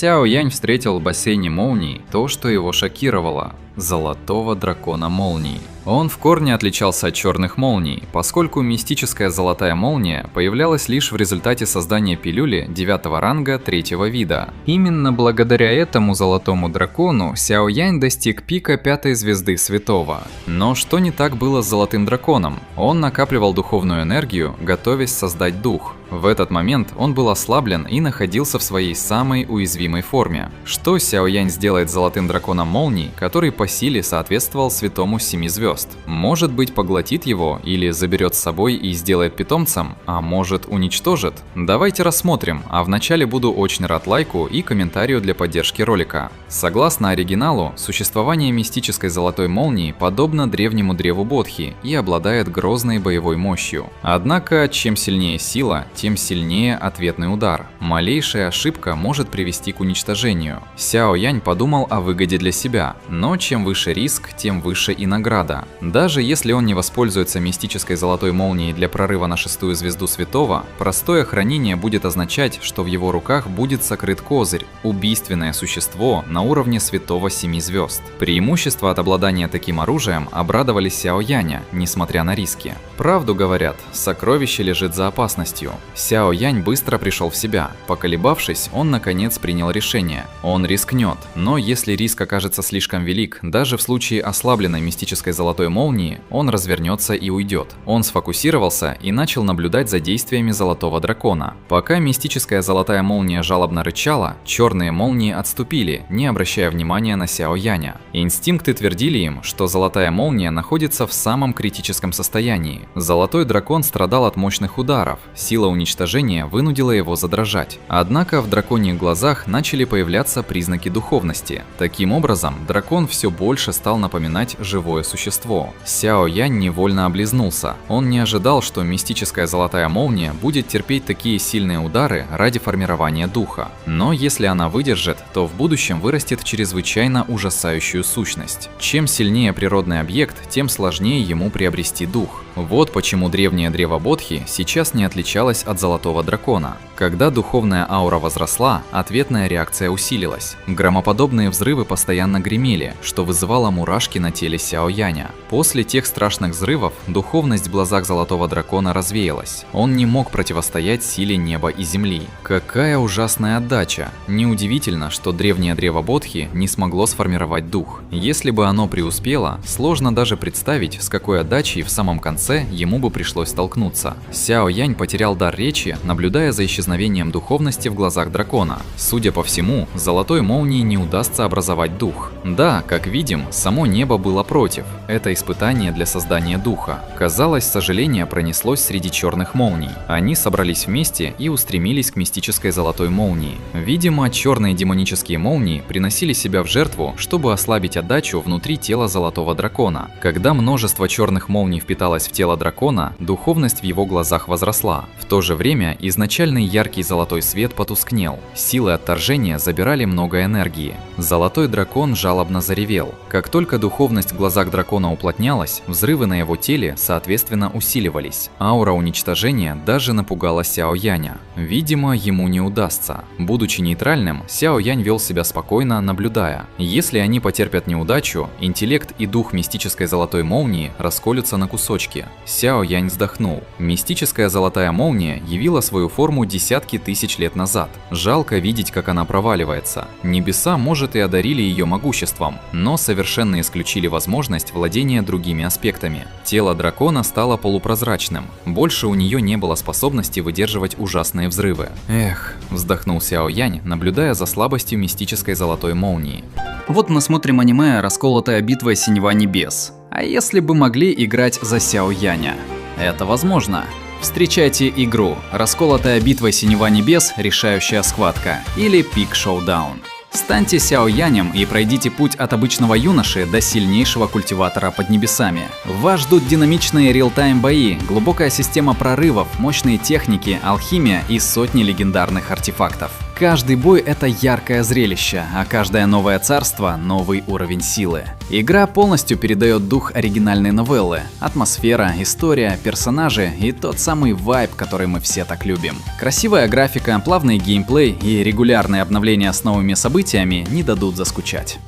Сяо Янь встретил в бассейне молний то, что его шокировало – золотого дракона молний. Он в корне отличался от черных молний, поскольку мистическая золотая молния появлялась лишь в результате создания пилюли 9-го ранга 3-го вида. Именно благодаря этому золотому дракону Сяо Янь достиг пика 5-й звезды святого. Но что не так было с золотым драконом? Он накапливал духовную энергию, готовясь создать дух. В этот момент он был ослаблен и находился в своей самой уязвимой форме. Что Сяо Янь сделает с золотым драконом молний, который по силе соответствовал святому 7 звезд? Может быть, поглотит его или заберет с собой и сделает питомцем, а может, уничтожит? Давайте рассмотрим, а вначале буду очень рад лайку и комментарию для поддержки ролика. Согласно оригиналу, существование мистической золотой молнии подобно древнему древу Бодхи и обладает грозной боевой мощью. Однако, чем сильнее сила, тем сильнее ответный удар. Малейшая ошибка может привести к уничтожению. Сяо Янь подумал о выгоде для себя, но чем выше риск, тем выше и награда. Даже если он не воспользуется мистической золотой молнией для прорыва на 6-ю звезду святого, простое хранение будет означать, что в его руках будет сокрыт козырь – убийственное существо на уровне святого 7 звезд. Преимущества от обладания таким оружием обрадовали Сяо Яня, несмотря на риски. Правду говорят, сокровище лежит за опасностью. Сяо Янь быстро пришел в себя. Поколебавшись, он наконец принял решение. Он рискнет, но если риск окажется слишком велик, даже в случае ослабленной мистической золотой молнии, он развернется и уйдет. Он сфокусировался и начал наблюдать за действиями золотого дракона. Пока мистическая золотая молния жалобно рычала, черные молнии отступили, не обращая внимания на Сяо Яня. Инстинкты твердили им, что золотая молния находится в самом критическом состоянии. Золотой дракон страдал от мощных ударов, сила уничтожения вынудила его задрожать. Однако в драконьих глазах начали появляться признаки духовности. Таким образом, дракон все больше стал напоминать живое существо. Сяо Янь невольно облизнулся. Он не ожидал, что мистическая золотая молния будет терпеть такие сильные удары ради формирования духа. Но если она выдержит, то в будущем вырастет чрезвычайно ужасающую сущность. Чем сильнее природный объект, тем сложнее ему приобрести дух. Вот почему древнее древо Бодхи сейчас не отличалось от золотого дракона. Когда духовная аура возросла, ответная реакция усилилась. Громоподобные взрывы постоянно гремели, что вызывало мурашки на теле Сяо Яня. После тех страшных взрывов духовность в глазах золотого дракона развеялась. Он не мог противостоять силе неба и земли. Какая ужасная отдача! Неудивительно, что древнее древо Бодхи не смогло сформировать дух. Если бы оно преуспело, сложно даже представить, с какой отдачей в самом конце ему бы пришлось столкнуться. Сяо Янь потерял дар речи, наблюдая за исчезновением духовности в глазах дракона. Судя по всему, золотой молнии не удастся образовать дух. Да, как видим, само небо было против. Это испытание для создания духа. Казалось, сожаление пронеслось среди черных молний. Они собрались вместе и устремились к мистической золотой молнии. Видимо, черные демонические молнии приносили себя в жертву, чтобы ослабить отдачу внутри тела золотого дракона. Когда множество черных молний впиталось в тело дракона, духовность в его глазах возросла. В то же время изначальный яркий золотой свет потускнел. Силы отторжения забирали много энергии. Золотой дракон жалобно заревел. Как только духовность в глазах дракона уплотнялась, взрывы на его теле, соответственно, усиливались. Аура уничтожения даже напугала Сяо Яня. Видимо, ему не удастся. Будучи нейтральным, Сяо Янь вел себя спокойно, наблюдая. Если они потерпят неудачу, интеллект и дух мистической золотой молнии расколются на кусочки. Сяо Янь вздохнул. Мистическая золотая молния явила свою форму десятки тысяч лет назад. Жалко видеть, как она проваливается. Небеса, может, и одарили ее могуществом, но совершенно исключили возможность владения другими аспектами. Тело дракона стало полупрозрачным. Больше у нее не было способности выдерживать ужасные взрывы. Эх, вздохнул Сяо Янь, наблюдая за слабостью мистической золотой молнии. Вот мы смотрим аниме «Расколотая битва Синева Небес». А если бы могли играть за Сяо Яня? Это возможно. Встречайте игру «Расколотая битва Синева Небес. Решающая схватка» или «Пик Шоудаун». Станьте Сяо Янем и пройдите путь от обычного юноши до сильнейшего культиватора под небесами. Вас ждут динамичные реал-тайм бои, глубокая система прорывов, мощные техники, алхимия и сотни легендарных артефактов. Каждый бой — это яркое зрелище, а каждое новое царство — новый уровень силы. Игра полностью передает дух оригинальной новеллы. Атмосфера, история, персонажи и тот самый вайб, который мы все так любим. Красивая графика, плавный геймплей и регулярные обновления с новыми событиями не дадут заскучать.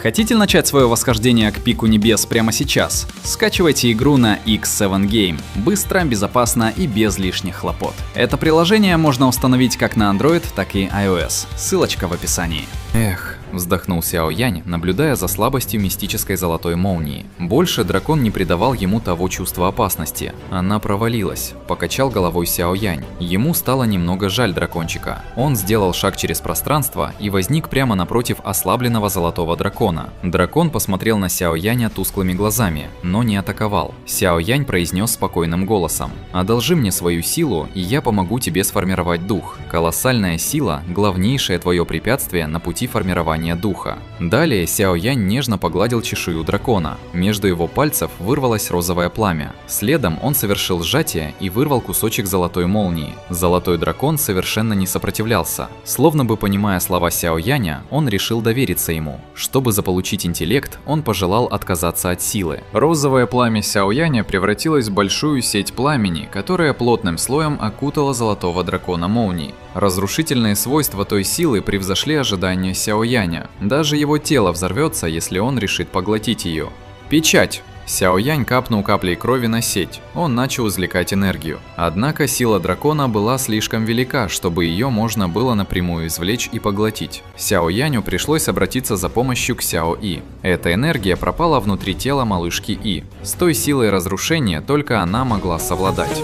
Хотите начать свое восхождение к пику небес прямо сейчас? Скачивайте игру на X7 Game. Быстро, безопасно и без лишних хлопот. Это приложение можно установить как на Android, так и iOS. Ссылочка в описании. Эх, вздохнул Сяо Янь, наблюдая за слабостью мистической золотой молнии. Больше дракон не придавал ему того чувства опасности. Она провалилась. Покачал головой Сяо Янь. Ему стало немного жаль дракончика. Он сделал шаг через пространство и возник прямо напротив ослабленного золотого дракона. Дракон посмотрел на Сяо Яня тусклыми глазами, но не атаковал. Сяо Янь произнес спокойным голосом: «Одолжи мне свою силу, и я помогу тебе сформировать дух. Колоссальная сила – главнейшее твое препятствие на пути формирования духа». Далее Сяо Янь нежно погладил чешую дракона. Между его пальцев вырвалось розовое пламя. Следом он совершил сжатие и вырвал кусочек золотой молнии. Золотой дракон совершенно не сопротивлялся. Словно бы понимая слова Сяо Яня, он решил довериться ему. Чтобы заполучить интеллект, он пожелал отказаться от силы. Розовое пламя Сяо Яня превратилось в большую сеть пламени, которая плотным слоем окутала золотого дракона молнии. Разрушительные свойства той силы превзошли ожидания Сяо Яня. Даже его тело взорвется, если он решит поглотить ее. Печать! Сяо Янь капнул каплей крови на сеть. Он начал извлекать энергию. Однако сила дракона была слишком велика, чтобы ее можно было напрямую извлечь и поглотить. Сяо Яню пришлось обратиться за помощью к Сяо И. Эта энергия пропала внутри тела малышки И. С той силой разрушения только она могла совладать.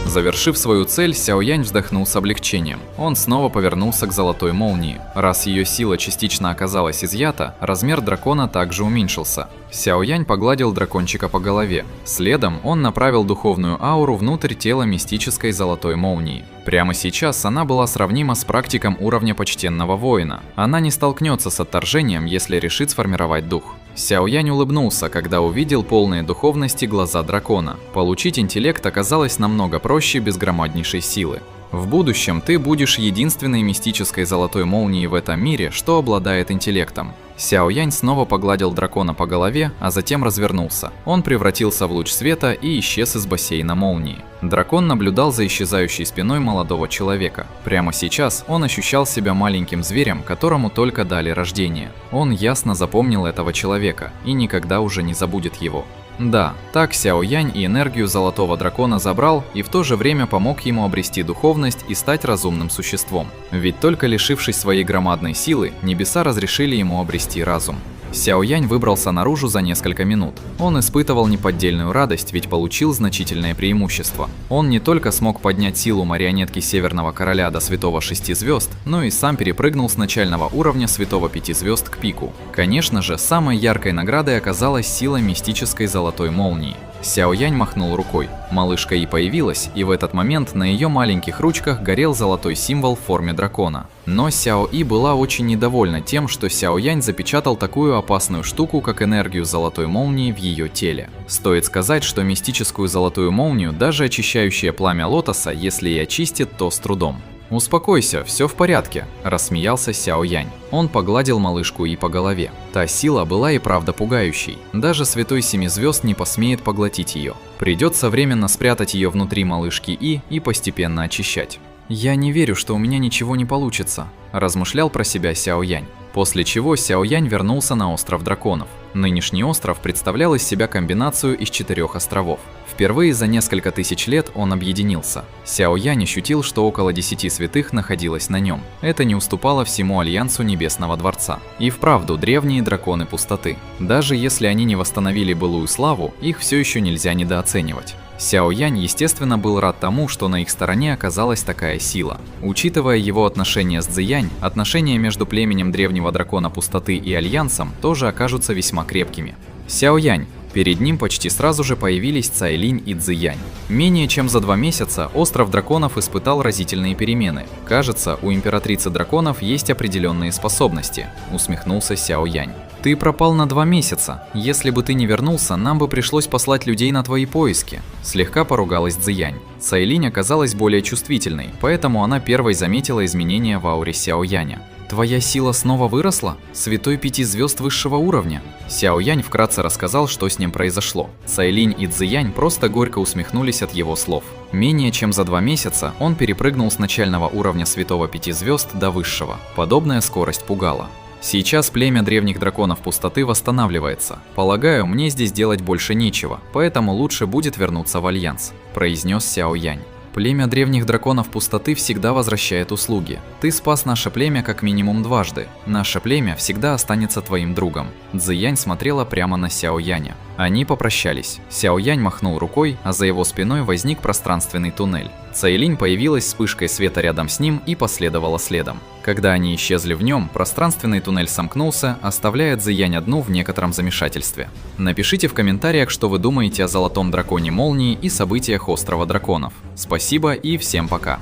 Завершив свою цель, Сяо Янь вздохнул с облегчением. Он снова повернулся к золотой молнии. Раз ее сила частично оказалась изъята, размер дракона также уменьшился. Сяо Янь погладил дракончика по голове. Следом он направил духовную ауру внутрь тела мистической золотой молнии. Прямо сейчас она была сравнима с практиком уровня почтенного воина. Она не столкнется с отторжением, если решит сформировать дух. Сяо Янь улыбнулся, когда увидел полные духовности глаза дракона. Получить интеллект оказалось намного проще без громаднейшей силы. В будущем ты будешь единственной мистической золотой молнией в этом мире, что обладает интеллектом. Сяо Янь снова погладил дракона по голове, а затем развернулся. Он превратился в луч света и исчез из бассейна молнии. Дракон наблюдал за исчезающей спиной молодого человека. Прямо сейчас он ощущал себя маленьким зверем, которому только дали рождение. Он ясно запомнил этого человека и никогда уже не забудет его. Да, так Сяо Янь и энергию золотого дракона забрал и в то же время помог ему обрести духовность и стать разумным существом. Ведь только лишившись своей громадной силы, небеса разрешили ему обрести разум. Сяо Янь выбрался наружу за несколько минут. Он испытывал неподдельную радость, ведь получил значительное преимущество. Он не только смог поднять силу марионетки Северного Короля до Святого 6 звезд, но и сам перепрыгнул с начального уровня Святого 5 звезд к пику. Конечно же, самой яркой наградой оказалась сила мистической золотой молнии. Сяо Янь махнул рукой. Малышка И появилась, и в этот момент на ее маленьких ручках горел золотой символ в форме дракона. Но Сяо И была очень недовольна тем, что Сяо Янь запечатал такую опасную штуку, как энергию золотой молнии в ее теле. Стоит сказать, что мистическую золотую молнию даже очищающее пламя лотоса, если и очистит, то с трудом. «Успокойся, все в порядке», – рассмеялся Сяо Янь. Он погладил малышку И по голове. Та сила была и правда пугающей. Даже Святой Семи Звезд не посмеет поглотить ее. Придется временно спрятать ее внутри малышки И постепенно очищать. «Я не верю, что у меня ничего не получится», – размышлял про себя Сяо Янь. После чего Сяо Янь вернулся на остров драконов. Нынешний остров представлял из себя комбинацию из 4 островов. Впервые за несколько тысяч лет он объединился. Сяо Янь ощутил, что около 10 святых находилось на нем. Это не уступало всему Альянсу Небесного Дворца. И вправду древние драконы пустоты. Даже если они не восстановили былую славу, их все еще нельзя недооценивать. Сяо Янь, естественно, был рад тому, что на их стороне оказалась такая сила. Учитывая его отношения с Цзиянь, отношения между племенем древнего дракона пустоты и Альянсом тоже окажутся весьма крепкими. «Сяо Янь», Перед ним почти сразу же появились Цайлинь и Цзиянь. Менее чем за 2 месяца остров драконов испытал разительные перемены. Кажется, у императрицы драконов есть определенные способности, усмехнулся Сяо Янь. Ты пропал на 2 месяца. Если бы ты не вернулся, нам бы пришлось послать людей на твои поиски. Слегка поругалась Цзиянь. Цайлинь оказалась более чувствительной, поэтому она первой заметила изменения в ауре Сяо Яня. Твоя сила снова выросла? Святой 5 звезд высшего уровня. Сяо Янь вкратце рассказал, что с ним произошло. Цайлинь и Цзиянь просто горько усмехнулись от его слов. Менее чем за 2 месяца он перепрыгнул с начального уровня Святого 5 звезд до высшего. Подобная скорость пугала. Сейчас племя древних драконов пустоты восстанавливается. Полагаю, мне здесь делать больше нечего, поэтому лучше будет вернуться в Альянс, произнес Сяо Янь. Племя древних драконов пустоты всегда возвращает услуги. Ты спас наше племя как минимум дважды. Наше племя всегда останется твоим другом. Цзиянь смотрела прямо на Сяо Яня. Они попрощались. Сяо Янь махнул рукой, а за его спиной возник пространственный туннель. Цайлинь появилась вспышкой света рядом с ним и последовала следом. Когда они исчезли в нем, пространственный туннель сомкнулся, оставляя Цзиянь одну в некотором замешательстве. Напишите в комментариях, что вы думаете о Золотом Драконе Молнии и событиях Острова Драконов. Спасибо и всем пока!